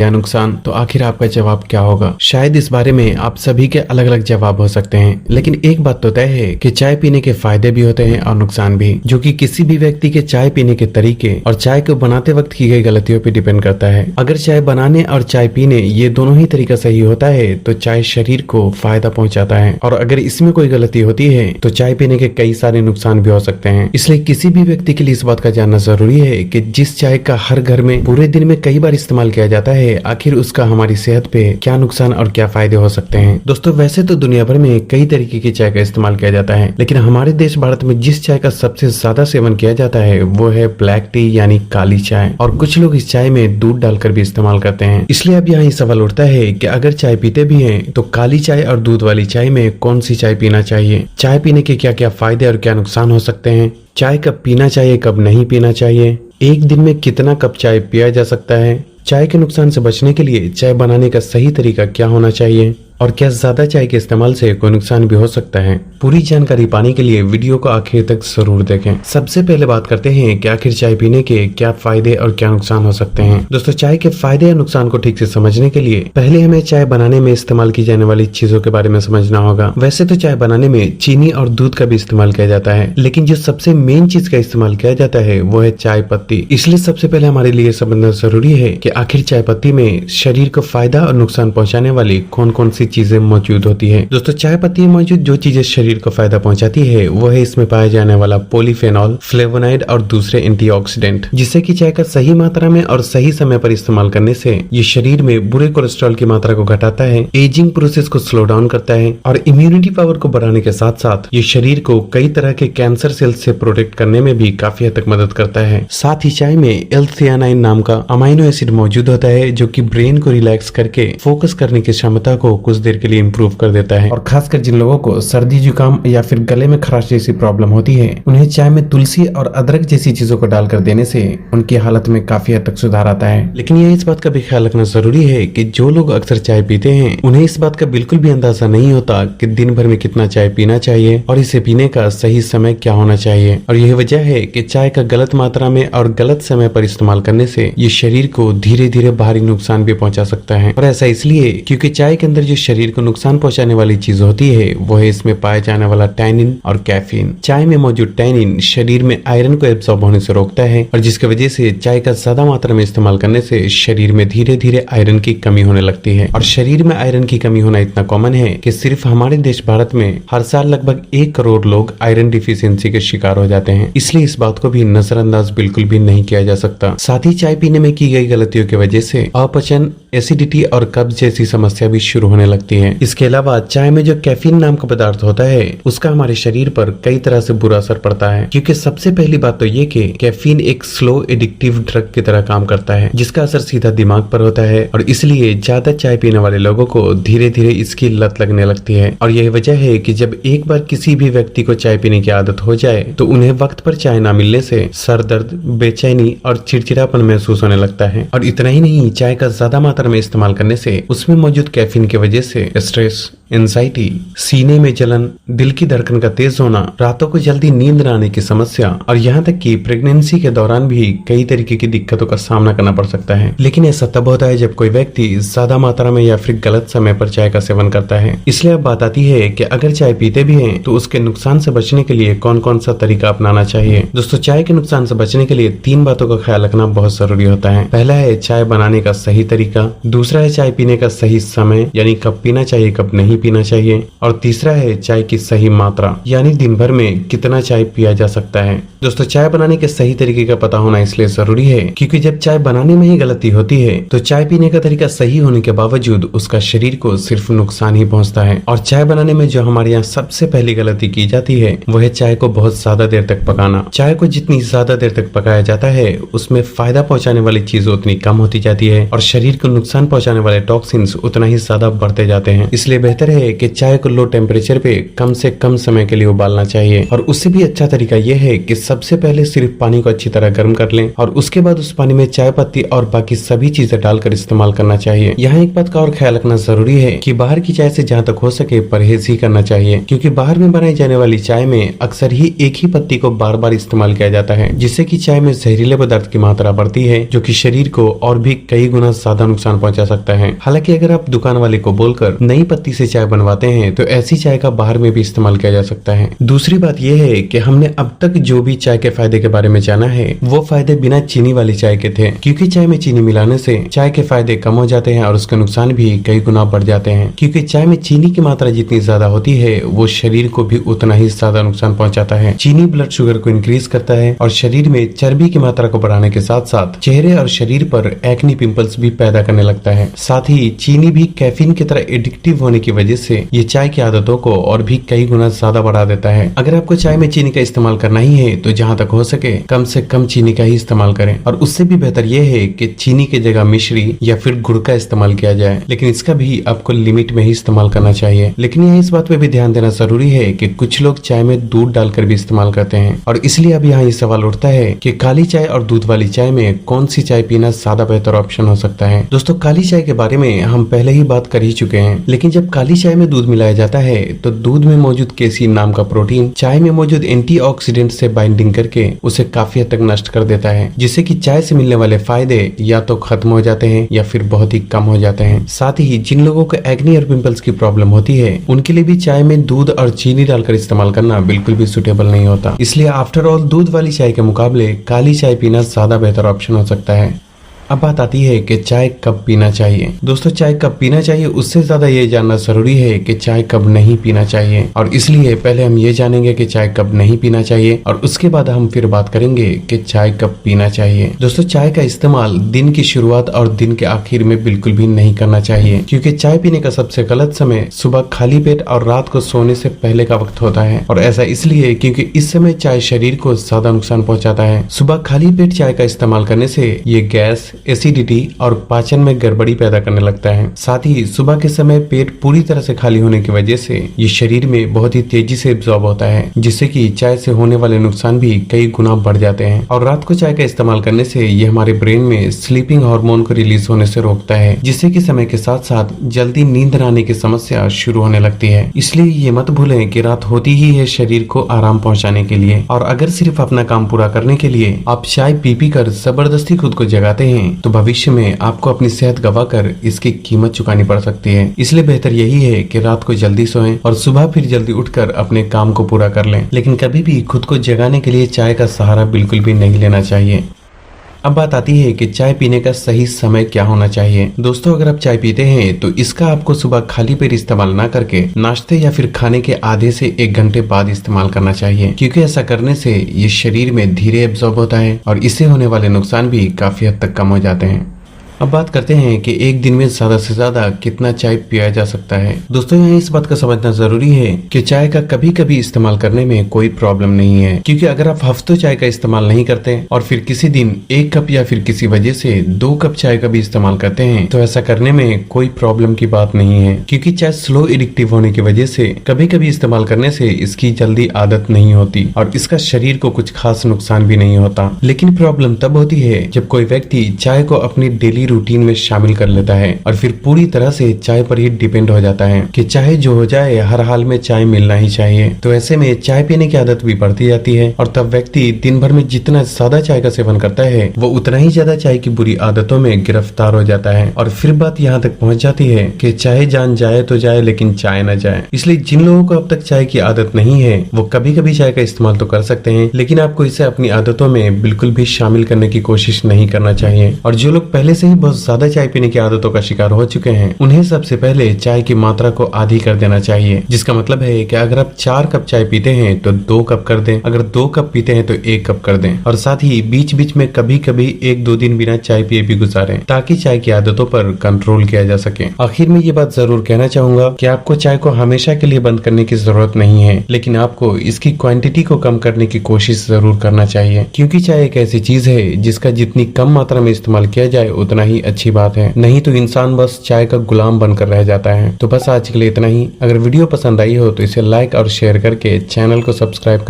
या नुकसान, तो आखिर आपका जवाब क्या होगा? शायद इस बारे में आप सभी के अलग अलग जवाब हो सकते हैं, लेकिन एक बात तो तय है कि चाय पीने के फायदे भी होते हैं और नुकसान भी, जो कि किसी भी व्यक्ति के चाय पीने के तरीके और चाय को बनाते वक्त की गई गलतियों पर डिपेंड करता है। अगर चाय बनाने और चाय पीने ये दोनों ही तरीका सही होता है तो चाय शरीर को फायदा पहुंचाता है, और अगर इसमें कोई गलती होती है तो चाय पीने के कई सारे नुकसान भी हो सकते हैं। इसलिए किसी भी व्यक्ति के लिए इस बात का जानना जरूरी है कि जिस चाय का हर घर में पूरे दिन में कई बार इस्तेमाल किया जाता है, आखिर उसका हमारी सेहत पे क्या नुकसान और क्या फायदे हो सकते हैं। दोस्तों, वैसे तो दुनिया भर में कई तरीके की चाय का इस्तेमाल किया जाता है, लेकिन हमारे देश भारत में जिस चाय का सबसे ज्यादा सेवन किया जाता है वो है ब्लैक टी यानी काली चाय, और कुछ लोग इस चाय में दूध डालकर भी इस्तेमाल करते हैं। इसलिए अब यहाँ सवाल उठता है कि अगर चाय पीते भी हैं तो काली चाय और दूध वाली चाय में कौन सी चाय पीना चाहिए? चाय पीने के क्या क्या फायदे और क्या नुकसान हो सकते हैं? चाय कब पीना चाहिए, कब नहीं पीना चाहिए? एक दिन में कितना कप चाय पिया जा सकता है? चाय के नुकसान से बचने के लिए चाय बनाने का सही तरीका क्या होना चाहिए? और क्या ज्यादा चाय के इस्तेमाल से कोई नुकसान भी हो सकता है? पूरी जानकारी पाने के लिए वीडियो को आखिर तक जरूर देखें। सबसे पहले बात करते हैं कि आखिर चाय पीने के क्या फायदे और क्या नुकसान हो सकते हैं। दोस्तों, चाय के फायदे या नुकसान को ठीक से समझने के लिए पहले हमें चाय बनाने में इस्तेमाल की जाने वाली चीजों के बारे में समझना होगा। वैसे तो चाय बनाने में चीनी और दूध का भी इस्तेमाल किया जाता है, लेकिन जो सबसे मेन चीज का इस्तेमाल किया जाता है वो है चाय पत्ती। इसलिए सबसे पहले हमारे लिए समझना जरूरी है कि आखिर चाय पत्ती में शरीर को फायदा और नुकसान पहुँचाने वाली कौन कौन सी चीजें मौजूद होती है। दोस्तों, चाय पत्ती में मौजूद जो चीजें शरीर को फायदा पहुंचाती है वो है इसमें पाया जाने वाला पॉलीफेनॉल, फ्लेवोनाइड और दूसरे एंटीऑक्सीडेंट, जिससे कि चाय का सही मात्रा में और सही समय पर इस्तेमाल करने से ये शरीर में बुरे कोलेस्ट्रॉल की मात्रा को घटाता है, एजिंग प्रोसेस को स्लो डाउन करता है और इम्यूनिटी पावर को बढ़ाने के साथ साथ ये शरीर को कई तरह के कैंसर सेल्स से प्रोटेक्ट करने में भी काफी हद तक मदद करता है। साथ ही चाय में L-theanine नाम का अमाइनो एसिड मौजूद होता है, जो कि ब्रेन को रिलैक्स करके फोकस करने की क्षमता को कुछ देर के लिए इंप्रूव कर देता है। और खासकर जिन लोगों को सर्दी जुकाम या फिर गले में खराश जैसी प्रॉब्लम होती है, उन्हें चाय में तुलसी और अदरक जैसी चीजों को डालकर देने से उनकी हालत में काफी हद तक सुधार आता है। लेकिन यह इस बात का भी ख्याल रखना जरूरी है कि जो लोग अक्सर चाय पीते हैं उन्हें इस बात का बिल्कुल भी अंदाजा नहीं होता कि दिन भर में कितना चाय पीना चाहिए और इसे पीने का सही समय क्या होना चाहिए। और यही वजह है कि चाय का गलत मात्रा में और गलत समय पर इस्तेमाल करने से ये शरीर को धीरे धीरे भारी नुकसान भी पहुंचा सकता है। और ऐसा इसलिए क्योंकि चाय के अंदर जो शरीर को नुकसान पहुंचाने वाली चीज होती है वो है इसमें पाया जाने वाला टैनिन और कैफीन। चाय में मौजूद टैनिन शरीर में आयरन को एब्सॉर्ब होने से रोकता है, और जिसकी वजह से चाय का ज्यादा मात्रा में इस्तेमाल करने से शरीर में धीरे धीरे आयरन की कमी होने लगती है। और शरीर में आयरन की कमी होना इतना कॉमन है कि सिर्फ हमारे देश भारत में हर साल लगभग 1 करोड़ लोग आयरन डिफिशियंसी के शिकार हो जाते हैं। इसलिए इस बात को भी नजरअंदाज बिल्कुल भी नहीं किया जा सकता। साथ ही चाय पीने में की गई गलतियों की वजह से अपचन, एसिडिटी और कब्ज जैसी समस्या भी शुरू होने लगती है। इसके अलावा चाय में जो कैफीन नाम का पदार्थ होता है उसका हमारे शरीर पर कई तरह से बुरा असर पड़ता है, क्योंकि सबसे पहली बात तो ये कि कैफीन एक स्लो एडिक्टिव ड्रग की तरह काम करता है, जिसका असर सीधा दिमाग पर होता है, और इसलिए ज्यादा चाय पीने वाले लोगों को धीरे धीरे इसकी लत लगने लगती है। और यही वजह है कि जब एक बार किसी भी व्यक्ति को चाय पीने की आदत हो जाए तो उन्हें वक्त पर चाय ना मिलने से सर दर्द, बेचैनी और चिड़चिड़ापन महसूस होने लगता है। और इतना ही नहीं, चाय का ज्यादा मात्रा में इस्तेमाल करने से उसमें मौजूद कैफीन की वजह से स्ट्रेस, एंजाइटी, सीने में जलन, दिल की धड़कन का तेज होना, रातों को जल्दी नींद न आने की समस्या और यहाँ तक कि प्रेगनेंसी के दौरान भी कई तरीके की दिक्कतों का सामना करना पड़ सकता है। लेकिन ऐसा तब होता है जब कोई व्यक्ति ज्यादा मात्रा में या फिर गलत समय पर चाय का सेवन करता है। इसलिए अब बात आती है कि अगर चाय पीते भी हैं तो उसके नुकसान से बचने के लिए कौन कौन सा तरीका अपनाना चाहिए। दोस्तों, चाय के नुकसान से बचने के लिए 3 बातों का ख्याल रखना बहुत जरूरी होता है। पहला है चाय बनाने का सही तरीका, दूसरा है चाय पीने का सही समय यानी कब पीना चाहिए कब नहीं पीना चाहिए, और तीसरा है चाय की सही मात्रा यानी दिन भर में कितना चाय पिया जा सकता है। दोस्तों, चाय बनाने के सही तरीके का पता होना इसलिए जरूरी है क्योंकि जब चाय बनाने में ही गलती होती है तो चाय पीने का तरीका सही होने के बावजूद उसका शरीर को सिर्फ नुकसान ही पहुंचता है। और चाय बनाने में जो हमारे यहाँ सबसे पहली गलती की जाती है वो है चाय को बहुत ज्यादा देर तक पकाना। चाय को जितनी ज्यादा देर तक पकाया जाता है उसमें फायदा पहुंचाने वाली चीजें उतनी कम होती जाती है और शरीर को नुकसान पहुंचाने वाले टॉक्सिन्स उतना ही ज्यादा बढ़ते जाते हैं। इसलिए बेहतर बेहतर है कि चाय को लो टेम्परेचर पे कम से कम समय के लिए उबालना चाहिए। और उससे भी अच्छा तरीका यह है कि सबसे पहले सिर्फ पानी को अच्छी तरह गर्म कर लें और उसके बाद उस पानी में चाय पत्ती और बाकी सभी चीजें डालकर इस्तेमाल करना चाहिए। यहाँ एक बात का और ख्याल रखना जरूरी है कि बाहर की चाय से जहाँ तक हो सके परहेज ही करना चाहिए, क्योंकि बाहर में बनाई जाने वाली चाय में अक्सर ही एक ही पत्ती को बार बार इस्तेमाल किया जाता है, जिससे कि चाय में जहरीले पदार्थ की मात्रा बढ़ती है, जो कि शरीर को और भी कई गुना ज्यादा नुकसान पहुंचा सकता है। हालांकि अगर आप दुकान वाले को बोलकर नई पत्ती से चाय बनवाते हैं तो ऐसी चाय का बाहर में भी इस्तेमाल किया जा सकता है। दूसरी बात यह है कि हमने अब तक जो भी चाय के फायदे के बारे में जाना है वो फायदे बिना चीनी वाली चाय के थे, क्योंकि चाय में चीनी मिलाने से चाय के फायदे कम हो जाते हैं और उसके नुकसान भी कई गुना बढ़ जाते हैं, क्योंकि चाय में चीनी की मात्रा जितनी ज्यादा होती है वो शरीर को भी उतना ही ज्यादा नुकसान पहुंचाता है। चीनी ब्लड शुगर को इंक्रीज करता है और शरीर में चर्बी की मात्रा को बढ़ाने के साथ साथ चेहरे और शरीर पर एक्नी पिंपल्स भी पैदा करने लगता है। साथ ही चीनी भी कैफीन की तरह एडिक्टिव होने की वजह से ये चाय की आदतों को और भी कई गुना ज्यादा बढ़ा देता है। अगर आपको चाय में चीनी का इस्तेमाल करना ही है तो जहाँ तक हो सके कम से कम चीनी का ही इस्तेमाल करें, और उससे भी बेहतर यह है कि चीनी की जगह मिश्री या फिर गुड़ का इस्तेमाल किया जाए, लेकिन इसका भी आपको लिमिट में ही इस्तेमाल करना चाहिए। लेकिन यहाँ इस बात पे भी ध्यान देना जरूरी है कि कुछ लोग चाय में दूध डालकर भी इस्तेमाल करते हैं, और इसलिए अब यहाँ ये सवाल उठता है कि काली चाय और दूध वाली चाय में कौन सी चाय पीना ज्यादा बेहतर ऑप्शन हो सकता है। दोस्तों, काली चाय के बारे में हम पहले ही बात कर ही चुके हैं, लेकिन जब काली चाय में दूध मिलाया जाता है तो दूध में मौजूद केसीन नाम का प्रोटीन चाय में मौजूद एंटीऑक्सीडेंट से बाइंडिंग करके उसे काफी हद तक नष्ट कर देता है, जिससे कि चाय से मिलने वाले फायदे या तो खत्म हो जाते हैं या फिर बहुत ही कम हो जाते हैं। साथ ही जिन लोगों को एक्नी और पिंपल्स की प्रॉब्लम होती है उनके लिए भी चाय में दूध और चीनी डालकर इस्तेमाल करना बिल्कुल भी सुटेबल नहीं होता। इसलिए आफ्टर ऑल दूध वाली चाय के मुकाबले काली चाय पीना ज्यादा बेहतर ऑप्शन हो सकता है। अब बात आती है कि चाय कब पीना चाहिए। दोस्तों, चाय कब पीना चाहिए उससे ज्यादा ये जानना जरूरी है कि चाय कब नहीं पीना चाहिए, और इसलिए पहले हम ये जानेंगे कि चाय कब नहीं पीना चाहिए और उसके बाद हम फिर बात करेंगे कि चाय कब पीना चाहिए। दोस्तों, चाय का इस्तेमाल दिन की शुरुआत और दिन के आखिर में बिल्कुल भी नहीं करना चाहिए, क्योंकि चाय पीने का सबसे गलत समय सुबह खाली पेट और रात को सोने से पहले का वक्त होता है, और ऐसा इसलिए क्योंकि इस समय चाय शरीर को ज्यादा नुकसान पहुंचाता है। सुबह खाली पेट चाय का इस्तेमाल करने से ये गैस, एसिडिटी और पाचन में गड़बड़ी पैदा करने लगता है। साथ ही सुबह के समय पेट पूरी तरह से खाली होने की वजह से ये शरीर में बहुत ही तेजी से एब्जॉर्ब होता है, जिससे कि चाय से होने वाले नुकसान भी कई गुना बढ़ जाते हैं। और रात को चाय का इस्तेमाल करने से ये हमारे ब्रेन में स्लीपिंग हार्मोन को रिलीज होने से रोकता है, जिससे कि समय के साथ साथ जल्दी नींद न आने की समस्या शुरू होने लगती है। इसलिए ये मत भूलें कि रात होती ही है शरीर को आराम पहुंचाने के लिए, और अगर सिर्फ अपना काम पूरा करने के लिए आप चाय पी कर जबरदस्ती खुद को जगाते हैं तो भविष्य में आपको अपनी सेहत गवाकर इसकी कीमत चुकानी पड़ सकती है। इसलिए बेहतर यही है कि रात को जल्दी सोएं और सुबह फिर जल्दी उठकर अपने काम को पूरा कर लें, लेकिन कभी भी खुद को जगाने के लिए चाय का सहारा बिल्कुल भी नहीं लेना चाहिए। अब बात आती है कि चाय पीने का सही समय क्या होना चाहिए। दोस्तों, अगर आप चाय पीते हैं तो इसका आपको सुबह खाली पेट इस्तेमाल ना करके नाश्ते या फिर खाने के आधे से 1 घंटे बाद इस्तेमाल करना चाहिए, क्योंकि ऐसा करने से ये शरीर में धीरे एब्जॉर्ब होता है और इससे होने वाले नुकसान भी काफी हद तक कम हो जाते हैं। अब बात करते हैं कि एक दिन में ज्यादा से ज्यादा कितना चाय पिया जा सकता है। दोस्तों, यहाँ इस बात का समझना जरूरी है कि चाय का कभी कभी इस्तेमाल करने में कोई प्रॉब्लम नहीं है, क्योंकि अगर आप हफ्तों चाय का इस्तेमाल नहीं करते और फिर किसी दिन 1 कप या फिर किसी वजह से 2 कप चाय का भी इस्तेमाल करते हैं तो ऐसा करने में कोई प्रॉब्लम की बात नहीं है, क्योंकि चाय स्लो एडिक्टिव होने की वजह से कभी कभी इस्तेमाल करने से इसकी जल्दी आदत नहीं होती और इसका शरीर को कुछ खास नुकसान भी नहीं होता। लेकिन प्रॉब्लम तब होती है जब कोई व्यक्ति चाय को अपनी डेली रूटीन में शामिल कर लेता है और फिर पूरी तरह से चाय पर ही डिपेंड हो जाता है कि चाहे जो हो जाए हर हाल में चाय मिलना ही चाहिए। तो ऐसे में चाय पीने की आदत भी बढ़ती जाती है और तब व्यक्ति दिन भर में जितना ज्यादा चाय का सेवन करता है वो उतना ही ज्यादा चाय की बुरी आदतों में गिरफ्तार हो जाता है और फिर बात यहाँ तक पहुँच जाती है कि चाहे जान जाए तो जाए लेकिन चाय न जाए। इसलिए जिन लोगों को अब तक चाय की आदत नहीं है वो कभी कभी चाय का इस्तेमाल तो कर सकते हैं, लेकिन आपको इसे अपनी आदतों में बिल्कुल भी शामिल करने की कोशिश नहीं करना चाहिए। और जो लोग पहले से ही बहुत ज्यादा चाय पीने की आदतों का शिकार हो चुके हैं उन्हें सबसे पहले चाय की मात्रा को आधी कर देना चाहिए, जिसका मतलब है कि अगर आप 4 कप चाय पीते हैं तो 2 कप कर दें, अगर 2 कप पीते हैं तो 1 कप कर दें और साथ ही बीच बीच में कभी कभी 1-2 दिन बिना चाय पिए भी गुजारें ताकि चाय की आदतों पर कंट्रोल किया जा सके। आखिर में ये बात जरूर कहना चाहूंगा कि आपको चाय को हमेशा के लिए बंद करने की जरूरत नहीं है, लेकिन आपको इसकी क्वांटिटी को कम करने की कोशिश जरूर करना चाहिए, क्योंकि चाय एक ऐसी चीज है जिसका जितनी कम मात्रा में इस्तेमाल किया जाए उतना ही अच्छी बात है, नहीं तो इंसान बस चाय का गुलाम बनकर रह जाता है। तो बस आज के लिए इतना ही। अगर वीडियो पसंद आई हो तो इसे लाइक और शेयर करके चैनल को सब्सक्राइब करना